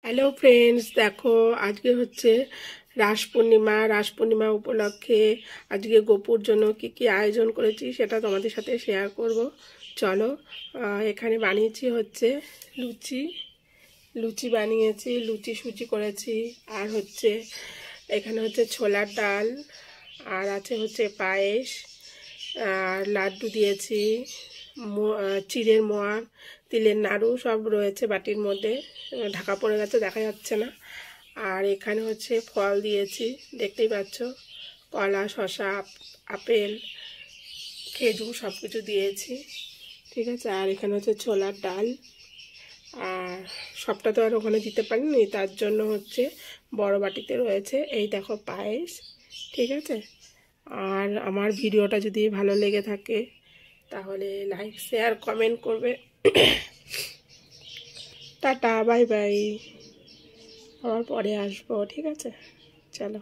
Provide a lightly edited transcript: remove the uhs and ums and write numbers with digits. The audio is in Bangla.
হ্যালো ফ্রেন্ডস, দেখো আজকে হচ্ছে রাস পূর্ণিমা উপলক্ষে আজকে গোপুর জন্য কি কি আয়োজন করেছি সেটা তোমাদের সাথে শেয়ার করব। চলো, এখানে বানিয়েছি হচ্ছে লুচি লুচি বানিয়েছি, লুচি সুচি করেছি। আর হচ্ছে এখানে হচ্ছে ছোলার ডাল, আর আছে হচ্ছে পায়েস, আর লাড্ডু দিয়েছি, চিড়ের মোয়া, তিলের নাড়ু সব রয়েছে বাটির মধ্যে। ঢাকা পড়ে গেছে, দেখা যাচ্ছে না। আর এখানে হচ্ছে ফল দিয়েছি, দেখতেই পাচ্ছ, কলা, শসা, আপেল, খেজুর সব কিছু দিয়েছি, ঠিক আছে। আর এখানে হচ্ছে ছোলার ডাল, আর সবটা তো আর ওখানে দিতে পারিনি, তার জন্য হচ্ছে বড় বাটিতে রয়েছে। এই দেখো পায়েস, ঠিক আছে। আর আমার ভিডিওটা যদি ভালো লেগে থাকে তাহলে লাইক, শেয়ার, কমেন্ট করবে। টাটা, বাই বাই, আবার পরে আসবো, ঠিক আছে। চলো।